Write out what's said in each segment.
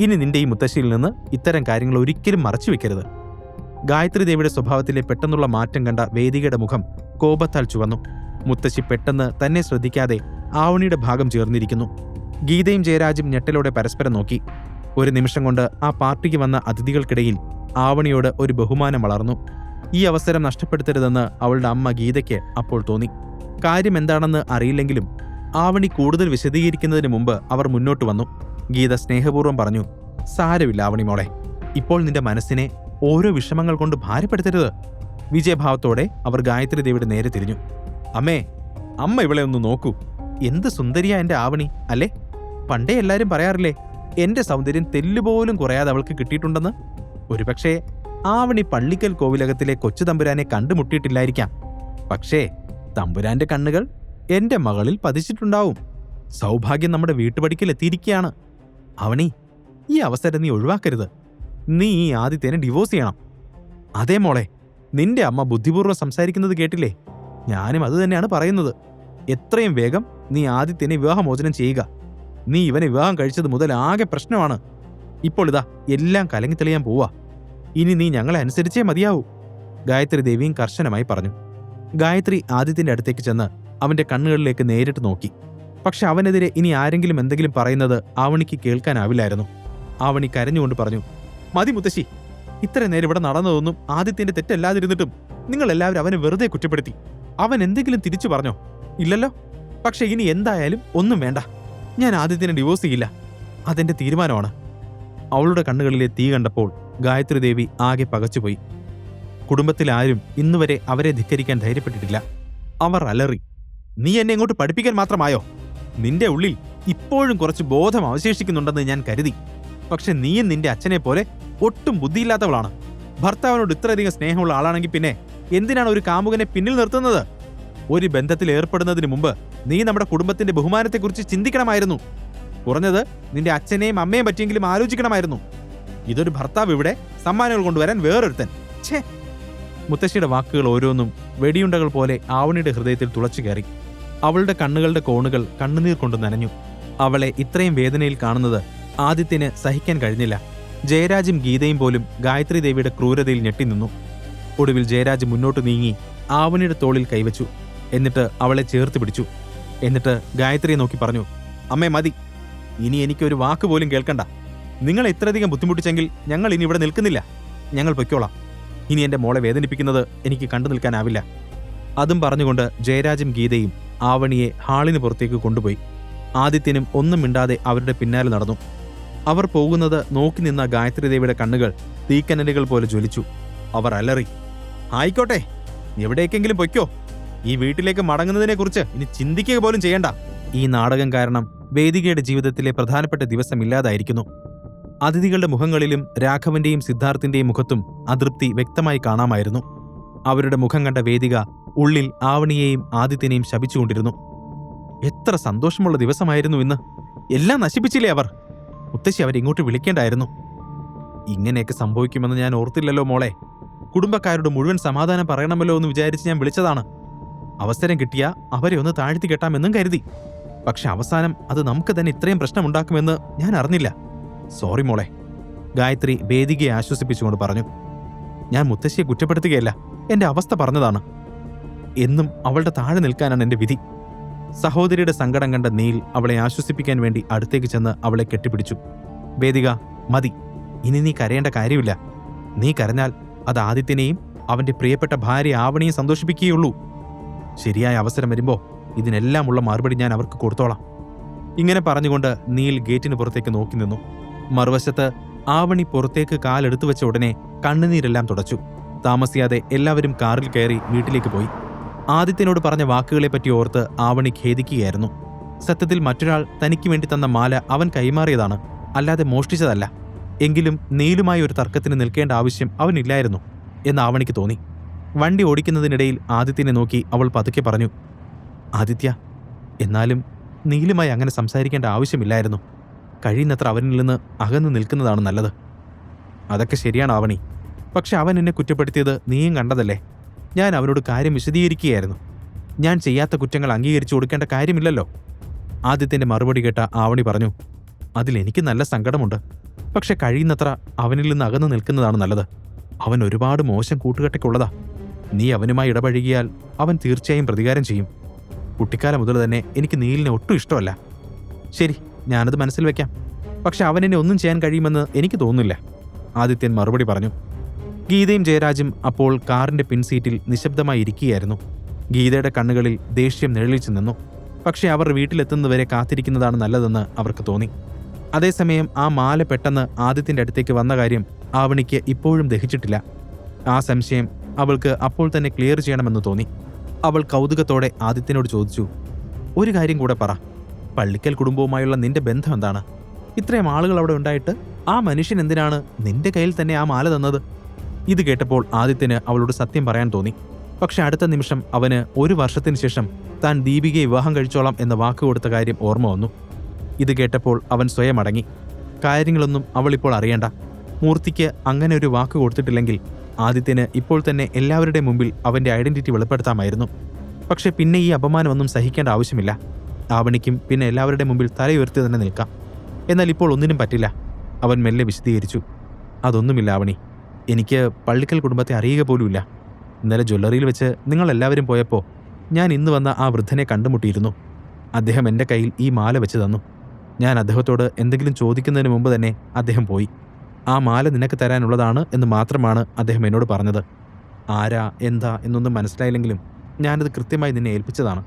ഇനി നിന്റെ ഈ മുത്തശ്ശിയിൽ നിന്ന് ഇത്തരം കാര്യങ്ങൾ ഒരിക്കലും മറച്ചു വെക്കരുത്. ഗായത്രി ദേവിയുടെ സ്വഭാവത്തിലെ പെട്ടെന്നുള്ള മാറ്റം കണ്ട വേദികയുടെ മുഖം കോപത്താൽ ചുവന്നു. മുത്തശ്ശി പെട്ടെന്ന് തന്നെ ശ്രദ്ധിക്കാതെ ആവണിയുടെ ഭാഗം ചേർന്നിരിക്കുന്നു. ഗീതയും ജയരാജും ഞെട്ടലോടെ പരസ്പരം നോക്കി. ഒരു നിമിഷം കൊണ്ട് ആ പാർട്ടിക്ക് വന്ന അതിഥികൾക്കിടയിൽ ആവണിയോട് ഒരു ബഹുമാനം വളർന്നു. ഈ അവസരം നഷ്ടപ്പെടുത്തരുതെന്ന് അവളുടെ അമ്മ ഗീതയ്ക്ക് അപ്പോൾ തോന്നി. കാര്യം എന്താണെന്ന് അറിയില്ലെങ്കിലും ആവണി കൂടുതൽ വിശദീകരിക്കുന്നതിന് മുമ്പ് അവർ മുന്നോട്ട് വന്നു. ഗീത സ്നേഹപൂർവ്വം പറഞ്ഞു, സാരമില്ല ആവണി മോളെ, ഇപ്പോൾ നിന്റെ മനസ്സിനെ ഓരോ വിഷമങ്ങൾ കൊണ്ട് ഭാരപ്പെടുത്തരുത്. വിജയഭാവത്തോടെ അവർ ഗായത്രി ദേവിയുടെ നേരെ തിരിഞ്ഞു. അമ്മേ, അമ്മ ഇവളെ ഒന്ന് നോക്കൂ. എന്ത് സുന്ദരിയാ എന്റെ ആവണി അല്ലേ? പണ്ടേ എല്ലാരും പറയാറില്ലേ, എന്റെ സൗന്ദര്യം തെല്ലുപോലും കുറയാതെ അവൾക്ക് കിട്ടിയിട്ടുണ്ടെന്ന്. ഒരുപക്ഷേ ആവണി പള്ളിക്കൽ കോവിലകത്തിലെ കൊച്ചു തമ്പുരാനെ കണ്ടുമുട്ടിയിട്ടില്ലായിരിക്കാം. പക്ഷേ തമ്പുരാന്റെ കണ്ണുകൾ എന്റെ മകളിൽ പതിച്ചിട്ടുണ്ടാവും. സൗഭാഗ്യം നമ്മുടെ വീട്ടുപടിക്കൽ എത്തിയിരിക്കുകയാണ്. അവണി, ഈ അവസരം നീ ഒഴിവാക്കരുത്. നീ ഈ ആദിത്യനെ ഡിവോഴ്സ് ചെയ്യണം. അതേ മോളെ, നിന്റെ അമ്മ ബുദ്ധിപൂർവ്വം സംസാരിക്കുന്നത് കേട്ടില്ലേ? ഞാനും അതുതന്നെയാണ് പറയുന്നത്. എത്രയും വേഗം നീ ആദിത്യനെ വിവാഹമോചനം ചെയ്യുക. നീ ഇവനെ വിവാഹം കഴിച്ചത് മുതൽ ആകെ പ്രശ്നമാണ്. ഇപ്പോൾ ഇതാ എല്ലാം കലങ്ങിത്തെളിയാൻ പോവാ. ഇനി നീ ഞങ്ങളെ അനുസരിച്ചേ മതിയാവൂ. ഗായത്രി ദേവിയും കർശനമായി പറഞ്ഞു. ഗായത്രി ആദിത്യന്റെ അടുത്തേക്ക് ചെന്ന് അവന്റെ കണ്ണുകളിലേക്ക് നേരിട്ട് നോക്കി. പക്ഷെ അവനെതിരെ ഇനി ആരെങ്കിലും എന്തെങ്കിലും പറയുന്നത് ആവണിക്ക് കേൾക്കാനാവില്ലായിരുന്നു. ആവണി കരഞ്ഞുകൊണ്ട് പറഞ്ഞു, മതി മുത്തശ്ശി, ഇത്ര നേരം ഇവിടെ നടന്നതൊന്നും ആദിത്യന്റെ തെറ്റല്ലാതിരുന്നിട്ടും നിങ്ങളെല്ലാവരും അവനെ വെറുതെ കുറ്റപ്പെടുത്തി. അവൻ എന്തെങ്കിലും തിരിച്ചു പറഞ്ഞോ? ഇല്ലല്ലോ. പക്ഷെ ഇനി എന്തായാലും ഒന്നും വേണ്ട. ഞാൻ ആദിത്യനെ ഡിവോഴ്സ് ചെയ്യില്ല. അതെന്റെ തീരുമാനമാണ്. അവളുടെ കണ്ണുകളിലെ തീ കണ്ടപ്പോൾ ഗായത്രി ദേവി ആകെ പകച്ചുപോയി. കുടുംബത്തിലാരും ഇന്നുവരെ അവരെ ധിക്കരിക്കാൻ ധൈര്യപ്പെട്ടിട്ടില്ല. അവർ അലറി, നീ എന്നെ ഇങ്ങോട്ട് പഠിപ്പിക്കാൻ മാത്രമായോ? നിന്റെ ഉള്ളിൽ ഇപ്പോഴും കുറച്ച് ബോധം അവശേഷിക്കുന്നുണ്ടെന്ന് ഞാൻ കരുതി. പക്ഷെ നീയും നിന്റെ അച്ഛനെ പോലെ ഒട്ടും ബുദ്ധിയില്ലാത്തവളാണ്. ഭർത്താവിനോട് ഇത്രയധികം സ്നേഹമുള്ള ആളാണെങ്കിൽ പിന്നെ എന്തിനാണ് ഒരു കാമുകനെ പിന്നിൽ നിർത്തുന്നത്? ഒരു ബന്ധത്തിൽ ഏർപ്പെടുന്നതിന് മുമ്പ് നീ നമ്മുടെ കുടുംബത്തിന്റെ ബഹുമാനത്തെക്കുറിച്ച് ചിന്തിക്കണമായിരുന്നു. കുറഞ്ഞത് നിന്റെ അച്ഛനെയും അമ്മയും പറ്റിയെങ്കിലും ആലോചിക്കണമായിരുന്നു. ഇതൊരു ഭർത്താവ്, ഇവിടെ സമ്മാനങ്ങൾ കൊണ്ടുവരാൻ വേറൊരുത്തൻ. ഛേ! മുത്തശ്ശിയുടെ വാക്കുകൾ ഓരോന്നും വെടിയുണ്ടകൾ പോലെ ആവണിയുടെ ഹൃദയത്തിൽ തുളച്ചു കയറി. അവളുടെ കണ്ണുകളുടെ കോണുകൾ കണ്ണുനീർ കൊണ്ട് നനഞ്ഞു. അവളെ ഇത്രയും വേദനയിൽ കാണുന്നത് ആദിത്യന് സഹിക്കാൻ കഴിഞ്ഞില്ല. ജയരാജും ഗീതയും പോലും ഗായത്രി ദേവിയുടെ ക്രൂരതയിൽ ഞെട്ടിനിന്നു. ഒടുവിൽ ജയരാജ് മുന്നോട്ട് നീങ്ങി ആവണിയുടെ തോളിൽ കൈവച്ചു. എന്നിട്ട് അവളെ ചേർത്ത് പിടിച്ചു. എന്നിട്ട് ഗായത്രിയെ നോക്കി പറഞ്ഞു, അമ്മേ മതി, ഇനി എനിക്കൊരു വാക്ക് പോലും കേൾക്കണ്ട. നിങ്ങൾ ഇത്രയധികം ബുദ്ധിമുട്ടിച്ചെങ്കിൽ ഞങ്ങൾ ഇനി ഇവിടെ നിൽക്കുന്നില്ല. ഞങ്ങൾ പൊയ്ക്കോളാം. ഇനി എന്റെ മോളെ വേദനിപ്പിക്കുന്നത് എനിക്ക് കണ്ടു നിൽക്കാനാവില്ല. അതും പറഞ്ഞുകൊണ്ട് ജയരാജും ഗീതയും ആവണിയെ ഹാളിന് പുറത്തേക്ക് കൊണ്ടുപോയി. ആദിത്യനും ഒന്നും മിണ്ടാതെ അവരുടെ പിന്നാലെ നടന്നു. അവർ പോകുന്നത് നോക്കി നിന്ന ഗായത്രി ദേവിയുടെ കണ്ണുകൾ തീക്കനലുകൾ പോലെ ജ്വലിച്ചു. അവർ അലറി, ആയിക്കോട്ടെ, എവിടേക്കെങ്കിലും പൊയ്ക്കോ. ഈ വീട്ടിലേക്ക് മടങ്ങുന്നതിനെക്കുറിച്ച് ഇനി ചിന്തിക്കുക പോലും ചെയ്യണ്ട. ഈ നാടകം കാരണം വേദികയുടെ ജീവിതത്തിലെ പ്രധാനപ്പെട്ട ദിവസം ഇല്ലാതായിരിക്കുന്നു. അതിഥികളുടെ മുഖങ്ങളിലും രാഘവന്റെയും സിദ്ധാർത്ഥിന്റെയും മുഖത്തും അതൃപ്തി വ്യക്തമായി കാണാമായിരുന്നു. അവരുടെ മുഖം കണ്ട വേദിക ഉള്ളിൽ ആവണിയെയും ആദിത്യനെയും ശപിച്ചുകൊണ്ടിരുന്നു. എത്ര സന്തോഷമുള്ള ദിവസമായിരുന്നു ഇന്ന്! എല്ലാം നശിപ്പിച്ചില്ലേ അവർ? മുത്തശ്ശി അവരിങ്ങോട്ട് വിളിക്കേണ്ടായിരുന്നു. ഇങ്ങനെയൊക്കെ സംഭവിക്കുമെന്ന് ഞാൻ ഓർത്തില്ലല്ലോ മോളെ. കുടുംബക്കാരുടെ മുഴുവൻ സമാധാനം പറയണമല്ലോ എന്ന് വിചാരിച്ച് ഞാൻ വിളിച്ചതാണ്. അവസരം കിട്ടിയാ അവരെ ഒന്ന് താഴ്ത്തി കെട്ടാമെന്നും കരുതി. പക്ഷെ അവസാനം അത് നമുക്ക് തന്നെ ഇത്രയും പ്രശ്നമുണ്ടാക്കുമെന്ന് ഞാൻ അറിഞ്ഞില്ല. സോറി മോളെ. ഗായത്രി വേദികയെ ആശ്വസിപ്പിച്ചുകൊണ്ട് പറഞ്ഞു. ഞാൻ മുത്തശ്ശിയെ കുറ്റപ്പെടുത്തുകയല്ല, എന്റെ അവസ്ഥ പറഞ്ഞതാണ്. എന്നും അവളുടെ താഴെ നിൽക്കാനാണ് എന്റെ വിധി. സഹോദരിയുടെ സങ്കടം കണ്ട നീൽ അവളെ ആശ്വസിപ്പിക്കാൻ വേണ്ടി അടുത്തേക്ക് ചെന്ന് അവളെ കെട്ടിപ്പിടിച്ചു. വേദിക, മതി, ഇനി നീ കരയേണ്ട കാര്യമില്ല. നീ കരഞ്ഞാൽ അത് ആദിത്യനെയും അവന്റെ പ്രിയപ്പെട്ട ഭാര്യ ആവണിയെ സന്തോഷിപ്പിക്കുകയുള്ളൂ. ശരിയായ അവസരം വരുമ്പോ ഇതിനെല്ലാമുള്ള മറുപടി ഞാൻ അവർക്ക് കൊടുത്തോളാം. ഇങ്ങനെ പറഞ്ഞുകൊണ്ട് നീൽ ഗേറ്റിന് പുറത്തേക്ക് നോക്കി നിന്നു. മറുവശത്ത് ആവണി പുറത്തേക്ക് കാലെടുത്തു വെച്ച ഉടനെ കണ്ണുനീരെല്ലാം തുടച്ചു. താമസിയാതെ എല്ലാവരും കാറിൽ കയറി വീട്ടിലേക്ക് പോയി. ആദിത്യനോട് പറഞ്ഞ വാക്കുകളെപ്പറ്റി ഓർത്ത് ആവണി ഖേദിക്കുകയായിരുന്നു. സത്യത്തിൽ മറ്റൊരാൾ തനിക്ക് വേണ്ടി തന്ന മാല അവൻ കൈമാറിയതാണ്, അല്ലാതെ മോഷ്ടിച്ചതല്ല. എങ്കിലും നീലുമായി ഒരു തർക്കത്തിന് നിൽക്കേണ്ട ആവശ്യം അവനില്ലായിരുന്നു എന്ന് ആവണിക്ക് തോന്നി. വണ്ടി ഓടിക്കുന്നതിനിടയിൽ ആദിത്യനെ നോക്കി അവൾ പതുക്കെ പറഞ്ഞു, ആദിത്യ, എന്നാലും നീലുമായി അങ്ങനെ സംസാരിക്കേണ്ട ആവശ്യമില്ലായിരുന്നു. കഴിയുന്നത്ര അവനിൽ നിന്ന് അകന്നു നിൽക്കുന്നതാണ് നല്ലത്. അതൊക്കെ ശരിയാണ് ആവണി. പക്ഷെ അവൻ എന്നെ കുറ്റപ്പെടുത്തിയത് നീയും കണ്ടതല്ലേ. ഞാൻ അവനോട് കാര്യം വിശദീകരിക്കുകയായിരുന്നു. ഞാൻ ചെയ്യാത്ത കുറ്റങ്ങൾ അംഗീകരിച്ചു കൊടുക്കേണ്ട കാര്യമില്ലല്ലോ. ആദിത്യന്റെ മറുപടി കേട്ട ആവണി പറഞ്ഞു, അതിലെനിക്ക് നല്ല സങ്കടമുണ്ട്. പക്ഷെ കഴിയുന്നത്ര അവനിൽ നിന്ന് അകന്നു നിൽക്കുന്നതാണ് നല്ലത്. അവൻ ഒരുപാട് മോശം കൂട്ടുകെട്ടൊക്കെയുള്ളതാ. നീ അവനുമായി ഇടപഴകിയാൽ അവൻ തീർച്ചയായും പ്രതികാരം ചെയ്യും. കുട്ടിക്കാലം മുതൽ തന്നെ എനിക്ക് നീലിനെ ഒട്ടും ഇഷ്ടമല്ല. ശരി, ഞാനത് മനസ്സിൽ വെക്കാം. പക്ഷെ അവനെന്നെ ഒന്നും ചെയ്യാൻ കഴിയുമെന്ന് എനിക്ക് തോന്നുന്നില്ല, ആദിത്യൻ മറുപടി പറഞ്ഞു. ഗീതയും ജയരാജും അപ്പോൾ കാറിന്റെ പിൻസീറ്റിൽ നിശബ്ദമായി ഇരിക്കുകയായിരുന്നു. ഗീതയുടെ കണ്ണുകളിൽ ദേഷ്യം നിഴലിച്ചു നിന്നു. പക്ഷെ അവർ വീട്ടിലെത്തുന്നതുവരെ കാത്തിരിക്കുന്നതാണ് നല്ലതെന്ന് അവർക്ക് തോന്നി. അതേസമയം ആ മാല പെട്ടെന്ന് ആദിത്യന്റെ അടുത്തേക്ക് വന്ന കാര്യം ആവണിക്ക് ഇപ്പോഴും ദഹിച്ചിട്ടില്ല. ആ സംശയം അവൾക്ക് അപ്പോൾ തന്നെ ക്ലിയർ ചെയ്യണമെന്ന് തോന്നി. അവൾ കൗതുകത്തോടെ ആദിത്യനോട് ചോദിച്ചു, ഒരു കാര്യം കൂടെ പറ, പള്ളിക്കൽ കുടുംബവുമായുള്ള നിന്റെ ബന്ധം എന്താണ്? ഇത്രയും ആളുകൾ അവിടെ ഉണ്ടായിട്ട് ആ മനുഷ്യൻ എന്തിനാണ് നിന്റെ കയ്യിൽ തന്നെ ആ മാല തന്നത്? ഇത് കേട്ടപ്പോൾ ആദിത്യന് അവളോട് സത്യം പറയാൻ തോന്നി. പക്ഷെ അടുത്ത നിമിഷം അവന് 1 വർഷത്തിന് ശേഷം താൻ ദീപികയെ വിവാഹം കഴിച്ചോളാം എന്ന വാക്ക് കൊടുത്ത കാര്യം ഓർമ്മ വന്നു. ഇത് കേട്ടപ്പോൾ അവൻ സ്വയം അടങ്ങി. കാര്യങ്ങളൊന്നും അവളിപ്പോൾ അറിയണ്ട. മൂർത്തിക്ക് അങ്ങനെ ഒരു വാക്ക് കൊടുത്തിട്ടില്ലെങ്കിൽ ആദിത്യന് ഇപ്പോൾ തന്നെ എല്ലാവരുടെയും മുമ്പിൽ അവന്റെ ഐഡന്റിറ്റി വെളിപ്പെടുത്താമായിരുന്നു. പക്ഷെ പിന്നെ ഈ അപമാനമൊന്നും സഹിക്കേണ്ട ആവശ്യമില്ല. ആവണിക്കും പിന്നെ എല്ലാവരുടെ മുമ്പിൽ തലയുയർത്തി തന്നെ നിൽക്കാം. എന്നാൽ ഇപ്പോൾ ഒന്നിനും പറ്റില്ല. അവൻ മെല്ലെ വിശദീകരിച്ചു, അതൊന്നുമില്ല ആവണി, എനിക്ക് പള്ളിക്കൽ കുടുംബത്തെ അറിയുക പോലുമില്ല. ഇന്നലെ ജ്വല്ലറിയിൽ വെച്ച് നിങ്ങളെല്ലാവരും പോയപ്പോൾ ഞാൻ ഇന്ന് വന്ന ആ വൃദ്ധനെ കണ്ടുമുട്ടിയിരുന്നു. അദ്ദേഹം എൻ്റെ കയ്യിൽ ഈ മാല വെച്ച് തന്നു. ഞാൻ അദ്ദേഹത്തോട് എന്തെങ്കിലും ചോദിക്കുന്നതിന് മുമ്പ് തന്നെ അദ്ദേഹം പോയി. ആ മാല നിനക്ക് തരാനുള്ളതാണ് എന്ന് മാത്രമാണ് അദ്ദേഹം എന്നോട് പറഞ്ഞത്. ആരാ എന്താ എന്നൊന്നും മനസ്സിലായില്ലെങ്കിലും ഞാനത് കൃത്യമായി നിന്നെ ഏൽപ്പിച്ചതാണ്.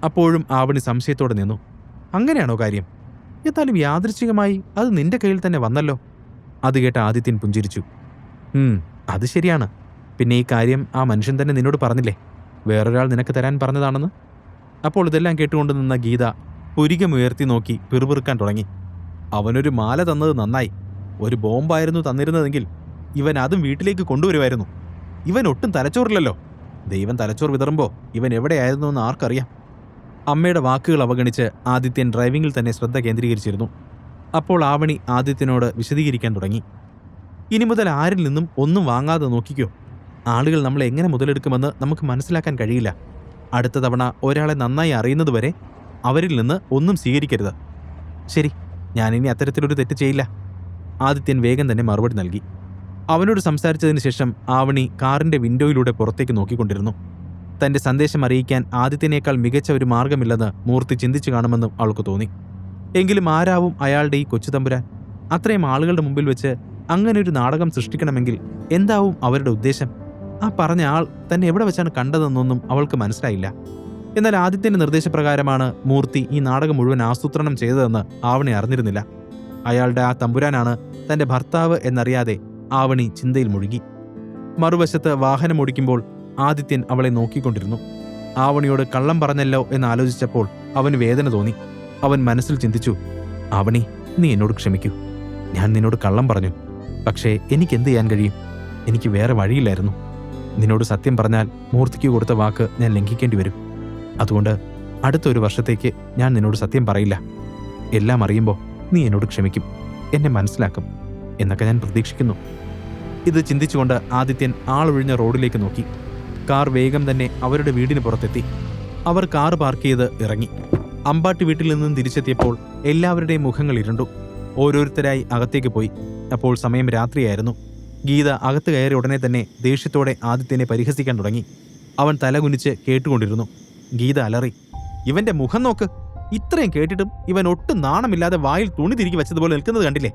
അപ്പോഴും ആവണി സംശയത്തോടെ നിന്നു. അങ്ങനെയാണോ കാര്യം? എന്നാലും യാദൃച്ഛികമായി അത് നിന്റെ കയ്യിൽ തന്നെ വന്നല്ലോ. അത് കേട്ട ആദിത്യൻ പുഞ്ചിരിച്ചു. അത് ശരിയാണ്. പിന്നെ ഈ കാര്യം ആ മനുഷ്യൻ തന്നെ നിന്നോട് പറഞ്ഞില്ലേ, വേറൊരാൾ നിനക്ക് തരാൻ പറഞ്ഞതാണെന്ന്? അപ്പോൾ ഇതെല്ലാം കേട്ടുകൊണ്ട് നിന്ന ഗീത പുരികമുയർത്തി നോക്കി പിറുപിറുക്കാൻ തുടങ്ങി. അവനൊരു മാല തന്നത് നന്നായി. ഒരു ബോംബായിരുന്നു തന്നിരുന്നതെങ്കിൽ ഇവൻ അതും വീട്ടിലേക്ക് കൊണ്ടുവരുമായിരുന്നു. ഇവൻ ഒട്ടും തലച്ചോറില്ലല്ലോ. ദൈവം തലച്ചോറ് വിതറുമ്പോൾ ഇവൻ എവിടെയായിരുന്നു എന്ന് ആർക്കറിയാം. അമ്മയുടെ വാക്കുകൾ അവഗണിച്ച് ആദിത്യൻ ഡ്രൈവിംഗിൽ തന്നെ ശ്രദ്ധ കേന്ദ്രീകരിച്ചിരുന്നു. അപ്പോൾ ആവണി ആദിത്യനോട് വിശദീകരിക്കാൻ തുടങ്ങി. ഇനി മുതൽ ആരിൽ നിന്നും ഒന്നും വാങ്ങാതെ നോക്കിക്കോ. ആളുകൾ നമ്മളെ എങ്ങനെ മുതലെടുക്കുമെന്ന് നമുക്ക് മനസ്സിലാക്കാൻ കഴിയില്ല. അടുത്ത തവണ ഒരാളെ നന്നായി അറിയുന്നതുവരെ അവരിൽ നിന്ന് ഒന്നും സ്വീകരിക്കരുത്. ശരി, ഞാനിനി അത്തരത്തിലൊരു തെറ്റ് ചെയ്യില്ല, ആദിത്യൻ വേഗം തന്നെ മറുപടി നൽകി. അവനോട് സംസാരിച്ചതിന് ശേഷം ആവണി കാറിന്റെ വിൻഡോയിലൂടെ പുറത്തേക്ക് നോക്കിക്കൊണ്ടിരുന്നു. തന്റെ സന്ദേശം അറിയിക്കാൻ ആദിത്യനേക്കാൾ മികച്ച ഒരു മാർഗമില്ലെന്ന് മൂർത്തി ചിന്തിച്ചു കാണുമെന്നും അവൾക്ക് തോന്നി. എങ്കിലും ആരാവും അയാളുടെ ഈ കൊച്ചുതമ്പുരാൻ? അത്രയും ആളുകളുടെ മുമ്പിൽ വെച്ച് അങ്ങനെ ഒരു നാടകം സൃഷ്ടിക്കണമെങ്കിൽ എന്താവും അവരുടെ ഉദ്ദേശം? ആ പറഞ്ഞ ആൾ തന്നെ എവിടെ വെച്ചാണ് കണ്ടതെന്നൊന്നും അവൾക്ക് മനസ്സിലായില്ല. എന്നാൽ ആദിത്യന്റെ നിർദ്ദേശപ്രകാരമാണ് മൂർത്തി ഈ നാടകം മുഴുവൻ ആസൂത്രണം ചെയ്തതെന്ന് ആവണി അറിഞ്ഞിരുന്നില്ല. അയാളുടെ ആ തമ്പുരാനാണ് തന്റെ ഭർത്താവ് എന്നറിയാതെ ആവണി ചിന്തയിൽ മുഴുകി. മറുവശത്ത് വാഹനം ഓടിക്കുമ്പോൾ ആദിത്യൻ അവളെ നോക്കിക്കൊണ്ടിരുന്നു. ആവണിയോട് കള്ളം പറഞ്ഞല്ലോ എന്നാലോചിച്ചപ്പോൾ അവന് വേദന തോന്നി. അവൻ മനസ്സിൽ ചിന്തിച്ചു, ആവണി, നീ എന്നോട് ക്ഷമിക്കൂ. ഞാൻ നിന്നോട് കള്ളം പറഞ്ഞു. പക്ഷേ എനിക്കെന്ത് ചെയ്യാൻ കഴിയും? എനിക്ക് വേറെ വഴിയില്ലായിരുന്നു. നിന്നോട് സത്യം പറഞ്ഞാൽ മൂർത്തിക്ക് കൊടുത്ത വാക്ക് ഞാൻ ലംഘിക്കേണ്ടി വരും. അതുകൊണ്ട് അടുത്ത 1 വർഷത്തേക്ക് ഞാൻ നിന്നോട് സത്യം പറയില്ല. എല്ലാം അറിയുമ്പോൾ നീ എന്നോട് ക്ഷമിക്കും, എന്നെ മനസ്സിലാക്കും എന്നൊക്കെ ഞാൻ പ്രതീക്ഷിക്കുന്നു. ഇത് ചിന്തിച്ചുകൊണ്ട് ആദിത്യൻ ആളൊഴിഞ്ഞ റോഡിലേക്ക് നോക്കി. കാർ വേഗം തന്നെ അവരുടെ വീടിന് പുറത്തെത്തി. അവർ കാർ പാർക്ക് ചെയ്ത് ഇറങ്ങി. അമ്പാട്ടി വീട്ടിൽ നിന്നും തിരിച്ചെത്തിയപ്പോൾ എല്ലാവരുടെയും മുഖങ്ങൾ ഇരുണ്ടു. ഓരോരുത്തരായി അകത്തേക്ക് പോയി. അപ്പോൾ സമയം രാത്രിയായിരുന്നു. ഗീത അകത്ത് കയറി ഉടനെ തന്നെ ദേഷ്യത്തോടെ ആദിത്യനെ പരിഹസിക്കാൻ തുടങ്ങി. അവൻ തലകുനിച്ച് കേട്ടുകൊണ്ടിരുന്നു. ഗീത അലറി, ഇവന്റെ മുഖം നോക്ക്! ഇത്രയും കേട്ടിട്ടും ഇവൻ ഒട്ടും നാണമില്ലാതെ വായിൽ തുണി തിരികെ വെച്ചതുപോലെ നിൽക്കുന്നത് കണ്ടില്ലേ?